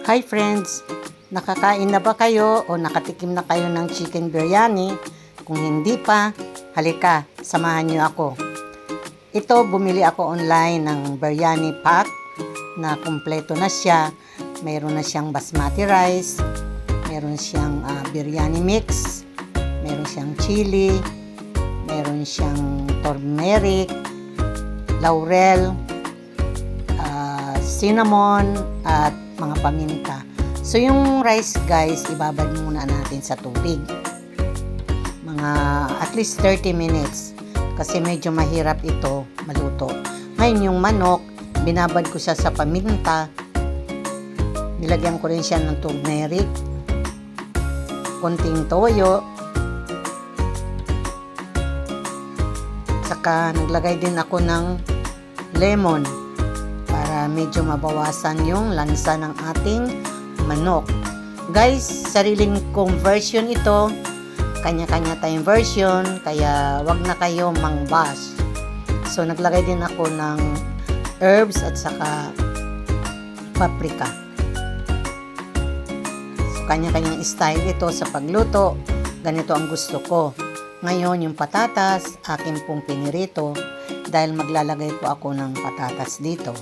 Hi friends! Nakakain na ba kayo o nakatikim na kayo ng chicken biryani? Kung hindi pa, halika, samahan niyo ako. Ito, bumili ako online ng biryani pack na kumpleto na siya. Mayroon na siyang basmati rice, mayroon siyang biryani mix, mayroon siyang chili, mayroon siyang turmeric, laurel, cinnamon, at mga paminta. So, yung rice guys, ibabad muna natin sa tubig. Mga at least 30 minutes. Kasi medyo mahirap ito maluto. Ngayon, yung manok, binabad ko siya sa paminta. Nilagyan ko rin siya ng turmeric, konting toyo, saka naglagay din ako ng lemon para medyo mabawasan yung lansa ng ating manok. Guys, sariling kong version ito, kanya-kanya tayong version, kaya wag na kayo mangbash. So naglagay din ako ng herbs at saka paprika. So kanya-kanyang style ito sa pagluto. Ganito ang gusto ko. Ngayon yung patatas, akin pong pinirito dahil maglalagay po ako ng patatas dito.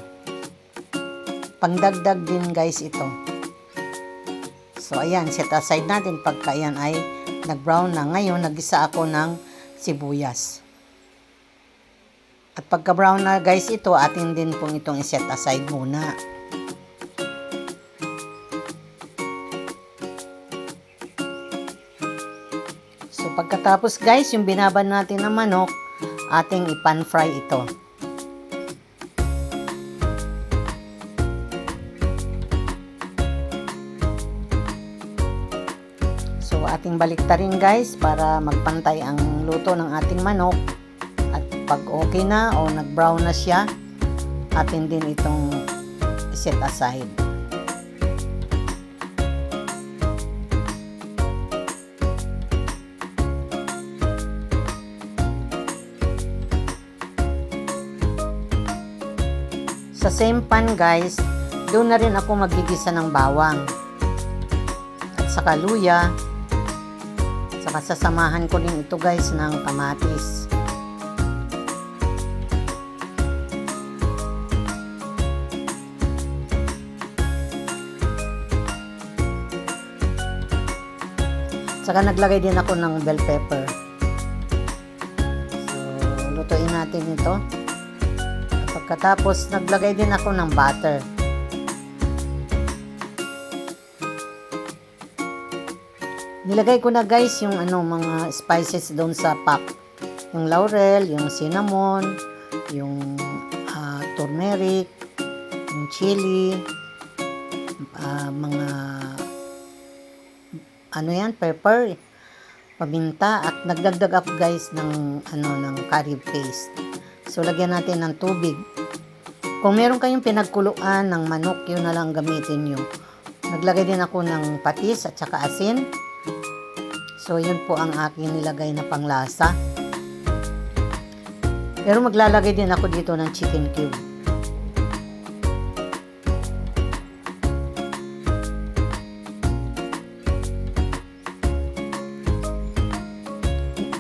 Pangdagdag din guys ito. So ayan, set aside natin pagka yan ay nag-brown na. Ngayon, nag-isa ako ng sibuyas. At pagka-brown na guys ito, atin din pong itong i-set aside muna. So pagkatapos guys, yung binaban natin na manok, ating i-pan fry ito. So ating baliktarin guys para magpantay ang luto ng ating manok. At pag okay na o nag-brown na siya, atin din itong set aside. Sa same pan guys, doon na rin ako magigisa ng bawang at saka luya. Saka sasamahan ko din ito guys ng kamatis. Saka naglagay din ako ng bell pepper. So, lutuin natin ito. At pagkatapos, naglagay din ako ng butter. Nilagay ko na guys yung mga spices doon sa pack. Yung laurel, yung cinnamon, yung turmeric, yung chili, mga pepper, paminta, at nagdagdag ako guys ng curry paste. So lagyan natin ng tubig. Kung meron kayong pinagkuluan ng manok, yun na lang gamitin nyo. Naglagay din ako ng patis at saka asin. So, yun po ang aking nilagay na panglasa. Pero maglalagay din ako dito ng chicken cube.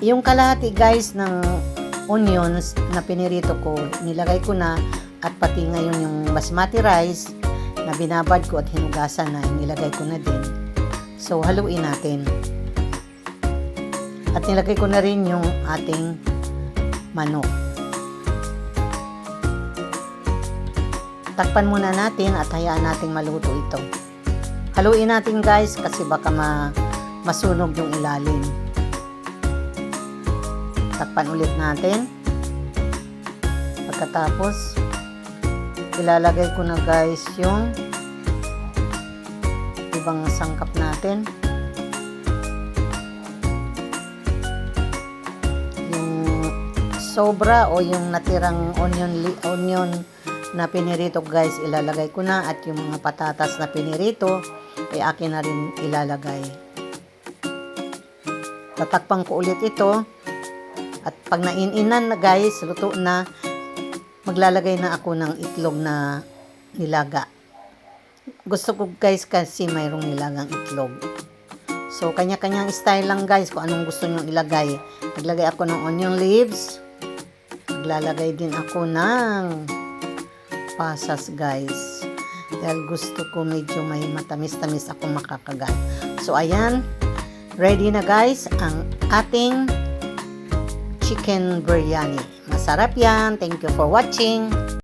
Yung kalahati guys ng onions na pinirito ko, nilagay ko na, at pati ngayon yung basmati rice na binabad ko at hinugasan na, nilagay ko na din. So, haluin natin. At nilagay ko na rin yung ating manok. Takpan muna natin at hayaan nating maluto ito. Haluin natin guys kasi baka masunog yung ilalim. Takpan ulit natin. Pagkatapos, ilalagay ko na guys yung ibang sangkap natin. Sobra o yung natirang onion na pinirito guys, ilalagay ko na, at yung mga patatas na pinirito ay akin na rin ilalagay. Tatakpan ko ulit ito, at pag naininan na guys, luto na, maglalagay na ako ng itlog na nilaga. Gusto ko guys kasi mayroong nilagang itlog. So, kanya-kanyang style lang guys kung anong gusto nyong ilagay. Naglagay ako ng onion leaves. Naglalagay din ako ng pasas guys. Dahil gusto ko medyo may matamis-tamis ako makakagat. So, ayan. Ready na guys ang ating chicken biryani. Masarap yan. Thank you for watching.